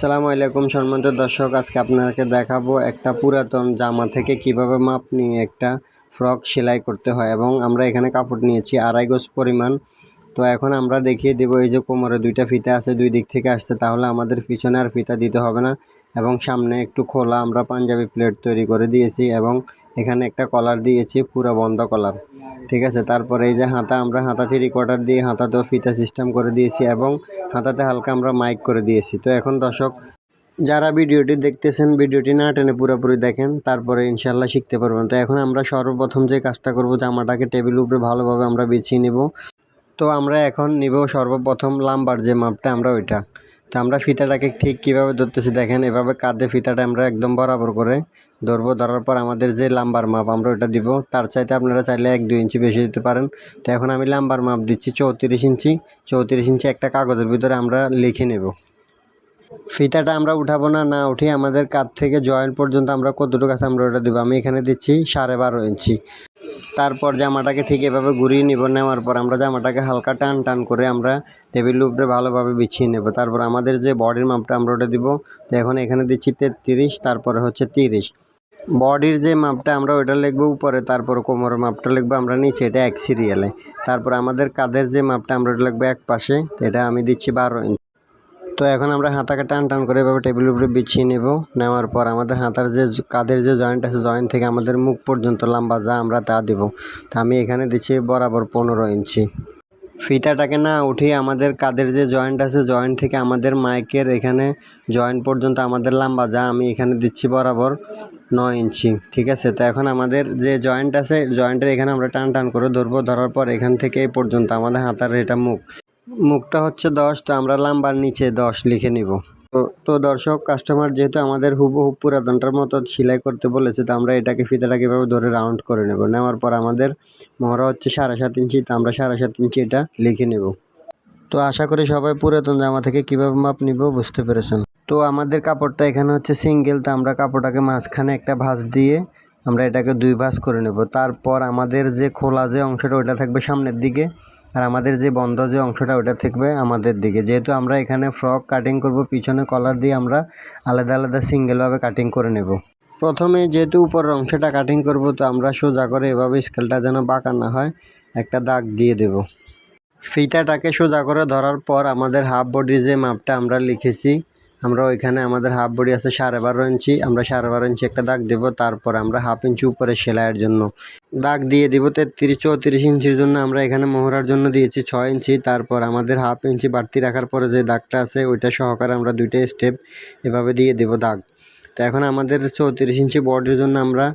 আসসালামু আলাইকুম সম্মানিত দর্শক, আজকে আপনাকে দেখাবো একটা পুরাতন জামা থেকে কিভাবে মাপ নিয়ে একটা ফ্রক সেলাই করতে হয়। এবং আমরা এখানে কাপড় নিয়েছি 2.5 গজ পরিমাণ। তো এখন আমরা দেখিয়ে দেব, এই যে কোমরে দুইটা ফিতা আছে, দুই দিক থেকে আসছে, তাহলে আমাদের পিছনে আর ফিতা দিতে হবে না। এবং সামনে একটু খোলা আমরা পাঞ্জাবি প্লেট তৈরি করে দিয়েছি এবং এখানে একটা কলার দিয়েছি, পুরো বন্ধ কলার। ঠিক আছে, তারপরে এই যে হাতা, আমরা হাতা 3/4 দিয়ে হাতাতেও ফিতা সিস্টেম করে দিয়েছি এবং হাতাতে হালকা আমরা মাইক করে দিয়েছি। তো এখন দর্শক যারা ভিডিওটি দেখতেছেন, ভিডিওটি না টেনে পুরোপুরি দেখেন, তারপরে ইনশাল্লাহ শিখতে পারবেন। তো এখন আমরা সর্বপ্রথম যে কাজটা করব, জামাটাকে টেবিল উপরে ভালোভাবে আমরা বিছিয়ে নেব। তো আমরা এখন নিব সর্বপ্রথম লাম্বার যে মাপটা, আমরা ওইটা। তো আমরা ফিতাটাকে ঠিক কীভাবে ধরতেছি দেখেন, এভাবে কাঁধে ফিতাটা আমরা একদম বরাবর করে ধরবো। ধরার পর আমাদের যে লাম্বার মাপ আমরা ওইটা দিব, তার চাইতে আপনারা চাইলে 1-2 ইঞ্চি বেশি দিতে পারেন। তো এখন আমি লাম্বার মাপ দিচ্ছি 34 ইঞ্চি। 34 ইঞ্চি একটা কাগজের ভিতরে আমরা লিখে নেব। ফিতাটা আমরা উঠাবো না, না উঠিয়ে আমাদের কাঁধ থেকে জয়েন্ট পর্যন্ত আমরা কতটুকু আছে আমরা ওটা দেবো। আমি এখানে দিচ্ছি 12.5 ইঞ্চি। তারপর জামাটাকে ঠিক এভাবে ঘুরিয়ে নিব। নেওয়ার পর আমরা জামাটাকে হালকা টান টান করে আমরা টেবিলের উপরে ভালোভাবে বিছিয়ে নেব। তারপর আমাদের যে বডির মাপটা আমরা ওটা দিব। তো এখন এখানে দিচ্ছি 33, তারপরে হচ্ছে 30। বডির যে মাপটা আমরা ওইটা লিখবো উপরে, তারপর কোমরের মাপটা লিখবো আমরা নিচে, এটা এক সিরিয়ালে। তারপর আমাদের কাঁধের যে মাপটা আমরা ওটা লিখবো এক পাশে, তো এটা আমি দিচ্ছি 12 ইঞ্চি। তো এখন আমরা হাতাকে টান টান করে এভাবে টেবিলের উপরে বিছিয়ে নেব। নেওয়ার পর আমাদের হাতার যে কাঁধের যে জয়েন্ট আছে, জয়েন্ট থেকে আমাদের মুখ পর্যন্ত লম্বা যা আমরা তা দেব। তো আমি এখানে দিচ্ছি বরাবর 15 ইঞ্চি। ফিতাটাকে না উঠিয়ে আমাদের কাঁধের যে জয়েন্ট আছে, জয়েন্ট থেকে আমাদের মাইকের এখানে জয়েন্ট পর্যন্ত আমাদের লম্বা যা আমি এখানে দিচ্ছি বরাবর 9 ইঞ্চি। ঠিক আছে, তো এখন আমাদের যে জয়েন্ট আছে, জয়েন্টের এখানে আমরা টান টান করে ধরবো। ধরার পর এখান থেকে এই পর্যন্ত আমাদের হাতার এটা মুখটা হচ্ছে 10, তো আমরা লাম্বার নিচে 10 লিখে নিব। তো দর্শক, কাস্টমার যেহেতু আমাদের হুবহু পুরাতনটার মতো সেলাই করতে বলেছে, তো আমরা এটাকে ফিতাটাকে এভাবে ধরে রাউন্ড করে নেব। নেওয়ার পর আমাদের মহড়া হচ্ছে 7.5 ইঞ্চি, তো আমরা 7.5 ইঞ্চি এটা লিখে নেব। তো আশা করি সবাই পুরাতন জামা থেকে কীভাবে মাপ নিব বুঝতে পেরেছেন। তো আমাদের কাপড়টা এখানে হচ্ছে সিঙ্গেল, তো আমরা কাপড়টাকে মাঝখানে একটা ভাঁজ দিয়ে আমরা এটাকে 2 ভাঁজ করে নেব। তারপর আমাদের যে খোলা যে অংশটা ওটা থাকবে সামনের দিকে, আর আমাদের যে বন্ধ যে অংশটা ওটা থাকবে আমাদের দিকে। যেহেতু আমরা এখানে ফ্রক কাটিং করব, পিছনে কলার দিয়ে আমরা আলাদা আলাদা সিঙ্গেলভাবে কাটিং করে নেব। প্রথমে যেহেতু উপরের অংশটা কাটিং করব, তো আমরা সোজা করে এভাবে স্কেলটা যেন বাঁকা না হয় একটা দাগ দিয়ে দেব। ফিতাটাকে সোজা করে ধরার পর আমাদের হাফ বডির যে মাপটা আমরা লিখেছি, আমরা ওইখানে আমাদের হাফ বডি আছে 12.5 ইঞ্চি, আমরা 12.5 ইঞ্চি একটা দাগ দেব। তারপর আমরা হাফ ইঞ্চি উপরে সেলাইয়ের জন্য দাগ দিয়ে দিব। 33-34 ইঞ্চির জন্য আমরা এখানে মোহরার জন্য দিয়েছি 6 ইঞ্চি। তারপর আমাদের হাফ ইঞ্চি বাড়তি রাখার পরে যে দাগটা আছে ওইটা সহকারে আমরা 2টা স্টেপ এভাবে দিয়ে দেব দাগ। তো এখন আমাদের 34 ইঞ্চি বডির জন্য আমরা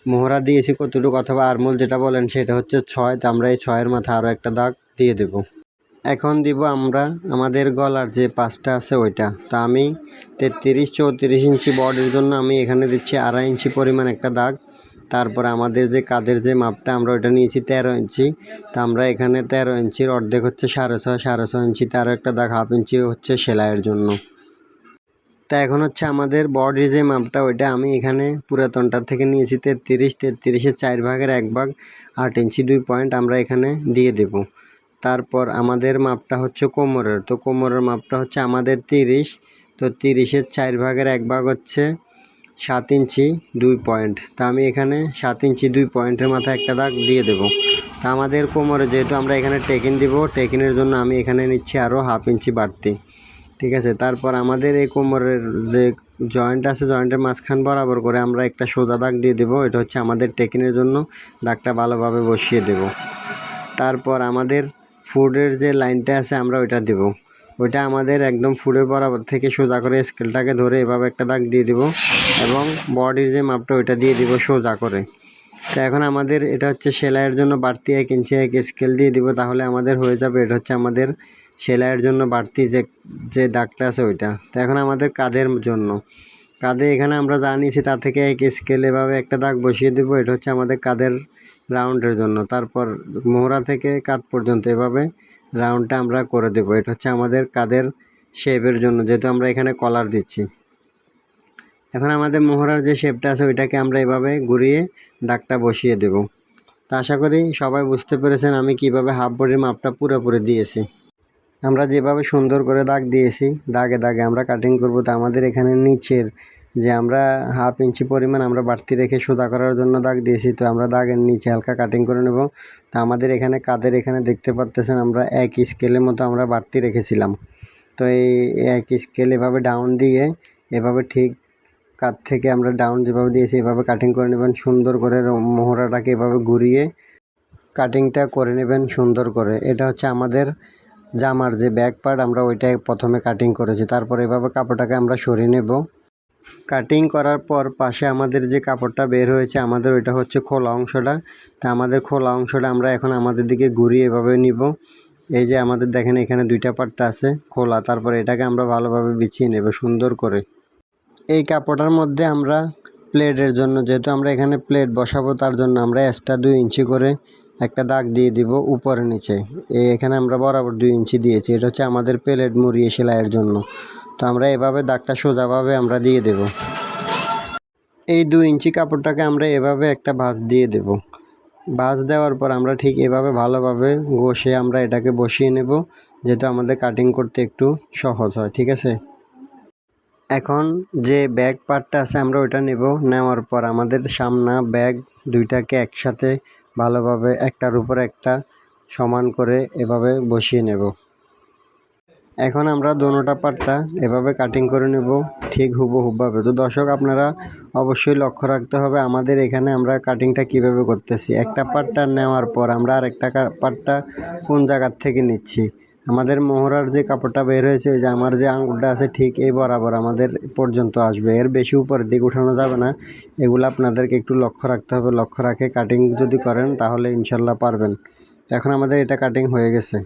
মোহরা দিয়েছি কতটুকু, অথবা আরমোল যেটা বলেন সেটা হচ্ছে 6, তো আমরা এই 6-এর মাথায় আরও একটা দাগ দিয়ে দেব। এখন দিব আমরা আমাদের গলার যে পাশটা আছে ওইটা। তা আমি 33-34 ইঞ্চি বডির জন্য আমি এখানে দিচ্ছি 2.5 ইঞ্চি পরিমাণ একটা দাগ। তারপর আমাদের যে কাঁধের যে মাপটা আমরা ওইটা নিয়েছি 13 ইঞ্চি, তা আমরা এখানে 13 ইঞ্চির অর্ধেক হচ্ছে 6.5 ইঞ্চিতে আরও একটা দাগ, হাফ ইঞ্চি হচ্ছে সেলাইয়ের জন্য। তা এখন হচ্ছে আমাদের বডির যে মাপটা ওইটা আমি এখানে পুরাতনটার থেকে নিয়েছি 33-33-এর 4 ভাগের 1 ভাগ 8 ইঞ্চি 2 পয়েন্ট আমরা এখানে দিয়ে দেব। তারপর আমাদের মাপটা হচ্ছে কোমরের, তো কোমরের মাপটা হচ্ছে আমাদের 30, তো 30-এর 4 ভাগের 1 ভাগ হচ্ছে 7 ইঞ্চি 2 পয়েন্ট। তা আমি এখানে 7 ইঞ্চি 2 পয়েন্টের মাথায় একটা দাগ দিয়ে দেব। তা আমাদের কোমরে যেহেতু আমরা এখানে টেকিন দিব, টেকিনের জন্য আমি এখানে নিচ্ছি আরও হাফ ইঞ্চি বাড়তি। ঠিক আছে, তারপর আমাদের এই কোমরের যে জয়েন্ট আছে, জয়েন্টের মাঝখান বরাবর করে আমরা একটা সোজা দাগ দিয়ে দেব। এটা হচ্ছে আমাদের টেকিনের জন্য, দাগটা ভালোভাবে বসিয়ে দেব। তারপর আমাদের ফুডের যে লাইনটা আছে আমরা ওইটা দেব। ওইটা আমাদের একদম ফুডের বরাবর থেকে সোজা করে স্কেলটাকে ধরে এভাবে একটা দাগ দিয়ে দেব এবং বডির যে মাপটা ওইটা দিয়ে দিব সোজা করে। তো এখন আমাদের এটা হচ্ছে সেলাইয়ের জন্য বাড়তি 1 ইঞ্চি 1 স্কেল দিয়ে দিব, তাহলে আমাদের হয়ে যাবে। এটা হচ্ছে আমাদের সেলাইয়ের জন্য বাড়তি যে দাগটা আছে ওইটা। তো এখন আমাদের কাঁধের জন্য, কাঁধে এখানে আমরা যা নিয়েছি তার থেকে 1 স্কেল এভাবে একটা দাগ বসিয়ে দেব। এটা হচ্ছে আমাদের কাঁধের রাউন্ডের জন্য। তারপর মোহরা থেকে কাঁধ পর্যন্ত এভাবে রাউন্ডটা আমরা করে দেব। এটা হচ্ছে আমাদের কাঁধের শেপের জন্য, যেহেতু আমরা এখানে কলার দিচ্ছি। এখন আমাদের মোহরার যে শেপটা আছে ওইটাকে আমরা এভাবে ঘুরিয়ে দাগটা বসিয়ে দেব। তা আশা করি সবাই বুঝতে পেরেছেন আমি কিভাবে হাফ বডির মাপটা পুরোপুরি দিয়েছি। আমরা যেভাবে সুন্দর করে দাগ দিয়েছি, দাগে দাগে আমরা কাটিং করব। তো আমাদের এখানে নিচের যে আমরা 1/2 ইঞ্চি পরিমাণ আমরা বাড়তি রেখে সোজা করার জন্য দাগ দিয়েছি, তো আমরা দাগের নিচে হালকা কাটিং করে নেব। তো আমাদের এখানে কাঁধের এখানে দেখতে পাচ্ছেন আমরা 1 স্কেলের মতো আমরা বাড়তি রেখেছিলাম। তো এই 1 স্কেল এভাবে ডাউন দিয়ে এভাবে ঠিক কাঁধ থেকে আমরা ডাউন যেভাবে দিয়েছি এভাবে কাটিং করে নেবেন সুন্দর করে। মোহরাটাকে এভাবে ঘুরিয়ে কাটিংটা করে নেবেন সুন্দর করে। এটা হচ্ছে আমাদের জামার যে ব্যাক পার্ট, আমরা ওইটাই প্রথমে কাটিং করেছি। তারপর এভাবে কাপড়টাকে আমরা সরিয়ে নেব। কাটিং করার পর পাশে আমাদের যে কাপড়টা বের হয়েছে আমাদের ওইটা হচ্ছে খোলা অংশটা। তা আমাদের খোলা অংশটা আমরা এখন আমাদের দিকে ঘুরিয়ে এভাবে নিব। এই যে আমাদের দেখেন এখানে 2টা পাট্টা আছে খোলা, তারপরে এটাকে আমরা ভালোভাবে বিছিয়ে নেব সুন্দর করে। এই কাপড়টার মধ্যে আমরা প্লেটের জন্য, যেহেতু আমরা এখানে প্লেট বসাবো, তার জন্য আমরা এক্সট্রা 2 ইঞ্চি করে একটা দাগ দিয়ে দিব উপরে নিচে। এখানে আমরা বরাবর 2 ইঞ্চি দিয়েছি, এটা হচ্ছে আমাদের প্লেট মুড়িয়ে সেলাইয়ের জন্য। তো আমরা এভাবে দাগটা সোজাভাবে আমরা দিয়ে দেব। এই 2 ইঞ্চি কাপড়টাকে আমরা এভাবে একটা ভাঁজ দিয়ে দেব। ভাঁজ দেওয়ার পর আমরা ঠিক এভাবে ভালোভাবে ঘষে আমরা এটাকে বসিয়ে নেব, যেহেতু আমাদের কাটিং করতে একটু সহজ হয়। ঠিক আছে, এখন যে ব্যাক পার্টটা আছে আমরা ওইটা নেব। নেওয়ার পর আমাদের সামনা ব্যাক দুইটাকে একসাথে ভালোভাবে একটার উপর একটা সমান করে এভাবে বসিয়ে নেব। এখন আমরা দোনোটা পার্টটা এভাবে কাটিং করে নেব ঠিক হুবহুবভাবে। তো দর্শক আপনারা অবশ্যই লক্ষ্য রাখতে হবে আমাদের এখানে আমরা কাটিংটা কিভাবে করতেছি। একটা পার্টটা নেওয়ার পর আমরা আরেকটা পার্টটা কোন জায়গার থেকে নিচ্ছি। আমাদের মোহরার যে কাপড়টা বের হয়েছে, ওই যে আমার যে আঙুলটা আছে ঠিক এই বরাবর আমাদের পর্যন্ত আসবে, এর বেশি উপরের দিকে উঠানো যাবে না। এগুলো আপনাদেরকে একটু লক্ষ্য রাখতে হবে। লক্ষ্য রাখে কাটিং যদি করেন তাহলে ইনশাল্লাহ পারবেন। এখন আমাদের এটা কাটিং হয়ে গেছে।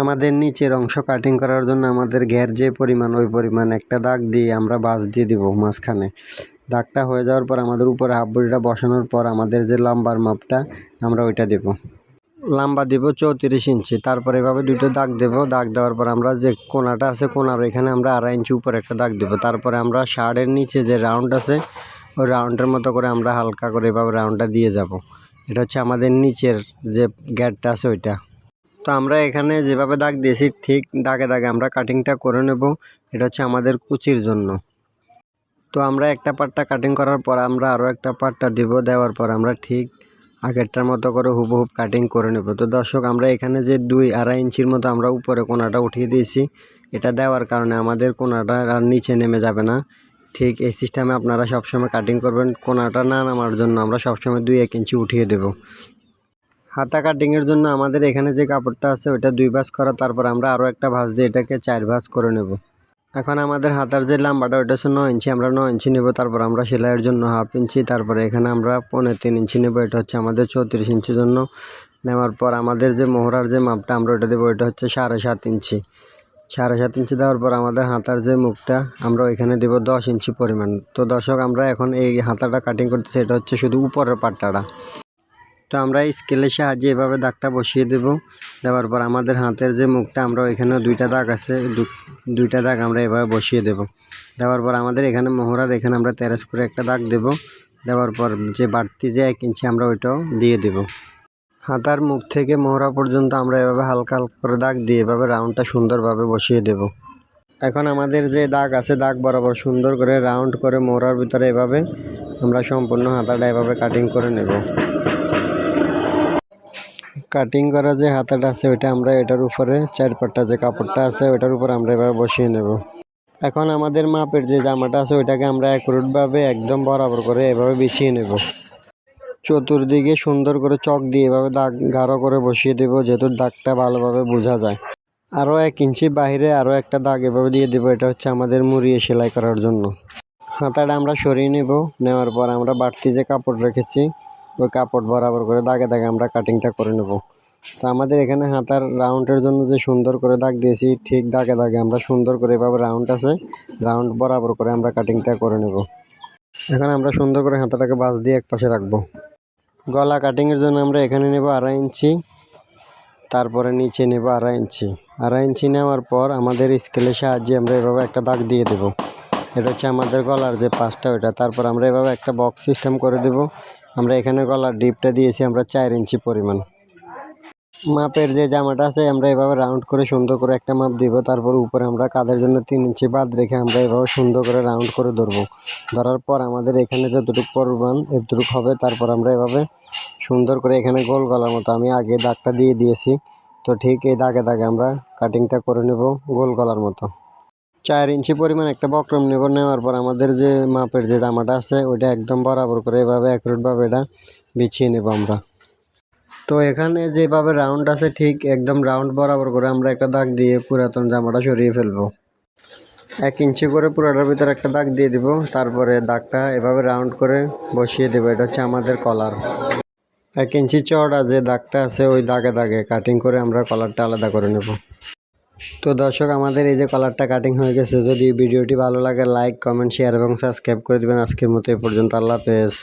আমাদের নিচের অংশ কাটিং করার জন্য আমাদের ঘের যে পরিমাণ ওই পরিমাণ একটা দাগ দিয়ে আমরা বাঁশ দিয়ে দিব মাঝখানে। দাগটা হয়ে যাওয়ার পর আমাদের উপরে হাফ বডিটা বসানোর পর আমাদের যে লাম্বার মাপটা আমরা ওইটা দেব। লম্বা দিব 34 ইঞ্চি। তারপর এভাবে দুটো দাগ দেব। দাগ দেওয়ার পর আমরা যে কোনাটা আছে কোনার এখানে আমরা 2.5 ইঞ্চি উপরে একটা দাগ দেব। তারপরে আমরা শার্টের নিচে যে রাউন্ড আছে ওই রাউন্ডের মতো করে আমরা হালকা করে এভাবে রাউন্ডটা দিয়ে যাব। এটা হচ্ছে আমাদের নিচের যে গ্যাটটা আছে ওইটা। তো আমরা এখানে যেভাবে দাগ দিয়েছি ঠিক দাগে দাগে আমরা কাটিংটা করে নেব। এটা হচ্ছে আমাদের কুচির জন্য। তো আমরা একটা পার্টটা কাটিং করার পর আমরা আরও একটা পার্টটা দিব। দেওয়ার পর আমরা ঠিক আগেরটার মতো করে হুবহুব কাটিং করে নেব। তো দর্শক আমরা এখানে যে 2-2.5 ইঞ্চির মতো আমরা উপরে কোনাটা উঠিয়ে দিয়েছি, এটা দেওয়ার কারণে আমাদের কোনাটা আর নিচে নেমে যাবে না। ঠিক এই সিস্টেমে আপনারা সবসময় কাটিং করবেন। কোনাটা না নামার জন্য আমরা সবসময় 2-1 ইঞ্চি উঠিয়ে দেব। হাতা কাটিংয়ের জন্য আমাদের এখানে যে কাপড়টা আছে ওইটা 2 ভাঁজ করা, তারপর আমরা আরও একটা ভাঁজ দিয়ে এটাকে 4 ভাঁজ করে নেব। এখন আমাদের হাতার যে লম্বাটা ওইটা হচ্ছে 9 ইঞ্চি, আমরা 9 ইঞ্চি নেব। তারপর আমরা সেলাইয়ের জন্য 1/2 ইঞ্চি, তারপরে এখানে আমরা 3.25 ইঞ্চি নেব। এটা হচ্ছে আমাদের 34 ইঞ্চির জন্য। নেওয়ার পর আমাদের যে মোহরার যে মাপটা আমরা ওইটা দেবো, ওইটা হচ্ছে 7.5 ইঞ্চি। 7.5 ইঞ্চি দেওয়ার পর আমাদের হাতার যে মুখটা আমরা ওইখানে দেব 10 ইঞ্চি পরিমাণ। তো দর্শক আমরা এখন এই হাতাটা কাটিং করতেছি, এটা হচ্ছে শুধু উপরের পাট্টাটা। তো আমরা স্কেলের সাহায্যে এভাবে দাগটা বসিয়ে দেব। দেওয়ার পর আমাদের হাতের যে মুখটা আমরা ওইখানে 2টা দাগ আছে, 2টা দাগ আমরা এভাবে বসিয়ে দেব। দেওয়ার পর আমাদের এখানে মোহরার এখানে আমরা তেরাস করে একটা দাগ দেব। দেওয়ার পর যে বাড়তি যে 1 ইঞ্চি আমরা ওইটাও দিয়ে দেব। হাতার মুখ থেকে মোহরা পর্যন্ত আমরা এভাবে হালকা হালকা করে দাগ দিয়ে এভাবে রাউন্ডটা সুন্দরভাবে বসিয়ে দেব। এখন আমাদের যে দাগ আছে দাগ বরাবর সুন্দর করে রাউন্ড করে মোহরার ভিতরে এভাবে আমরা সম্পূর্ণ হাতাটা এভাবে কাটিং করে নেব। কাটিং করা যে হাতাটা আছে ওইটা আমরা এটার উপরে 4 পাট্টা যে কাপড়টা আছে ওইটার উপর আমরা এভাবে বসিয়ে নেব। এখন আমাদের মাপের যে জামাটা আছে ওইটাকে আমরা অ্যাকুরেটভাবে একদম বরাবর করে এভাবে বিছিয়ে নেব। চতুর্দিকে সুন্দর করে চক দিয়ে এভাবে দাগ গাঢ় করে বসিয়ে দেব, যেহেতু দাগটা ভালোভাবে বোঝা যায়। আরও 1 ইঞ্চি বাইরে আরও একটা দাগ এভাবে দিয়ে দেবো, এটা হচ্ছে আমাদের মুড়িয়ে সেলাই করার জন্য। হাতাটা আমরা সরিয়ে নেব। নেওয়ার পর আমরা বাড়তি যে কাপড় রেখেছি ওই কাপড় বরাবর করে দাগে দাগে আমরা কাটিংটা করে নেব। তো আমাদের এখানে হাতার রাউন্ডের জন্য যে সুন্দর করে দাগ দিয়েছি ঠিক দাগে দাগে আমরা সুন্দর করে এভাবে রাউন্ড আছে রাউন্ড বরাবর করে আমরা কাটিংটা করে নেব। এখন আমরা সুন্দর করে হাতাটাকে বাঁশ দিয়ে এক পাশে রাখবো। গলা কাটিংয়ের জন্য আমরা এখানে নেব 2.5 ইঞ্চি, তারপরে নিচে নেব 2.5 ইঞ্চি। 2.5 ইঞ্চি নেওয়ার পর আমাদের স্কেলের সাহায্যে আমরা এভাবে একটা দাগ দিয়ে দেব। এটা হচ্ছে আমাদের গলার যে পাশটা ওইটা। তারপর আমরা এভাবে একটা বক্স সিস্টেম করে দেব। আমরা এখানে গলার ডিপটা দিয়েছি আমরা 4 ইঞ্চি পরিমাণ। মাপের যে জামাটা আছে আমরা এভাবে রাউন্ড করে সুন্দর করে একটা মাপ দিব, তারপর উপরে আমরা কাঁধের জন্য 3 ইঞ্চি বাদ রেখে আমরা এভাবে সুন্দর করে রাউন্ড করে ধরবো। ধরার পর আমাদের এখানে যতটুকু পরিমাণ এতটুকু হবে, তারপর আমরা এভাবে সুন্দর করে এখানে গোল গলার মতো আমি আগে দাগটা দিয়ে দিয়েছি, তো ঠিক এই দাগে দাগে আমরা কাটিংটা করে নেব গোল গলার মতো। 4 ইঞ্চি পরিমাণ একটা বক্রম নেব, নেওয়ার পর আমাদের যে মাপের যে জামাটা আছে ওইটা একদম বরাবর করে এভাবে অ্যাকুরেটভাবে এটা বিছিয়ে নেব আমরা। তো এখানে যেভাবে রাউন্ড আছে ঠিক একদম রাউন্ড বরাবর করে আমরা একটা দাগ দিয়ে পুরাতন জামাটা সরিয়ে ফেলবো। 1 ইঞ্চি করে পুরোটার ভিতরে একটা দাগ দিয়ে দিব, তারপরে দাগটা এভাবে রাউন্ড করে বসিয়ে দেবো। এটা হচ্ছে আমাদের কলার। 1 ইঞ্চি চওড়া যে দাগটা আছে ওই দাগে দাগে কাটিং করে আমরা কলারটা আলাদা করে নেব। তো দর্শক, আমাদের এই যে কলারটা কাটিং হয়ে গেছে। যদি ভিডিওটি ভালো লাগে লাইক, কমেন্ট, শেয়ার এবং সাবস্ক্রাইব করে দেবেন। আজকের মতো এ পর্যন্ত। আল্লাহ হাফেজ।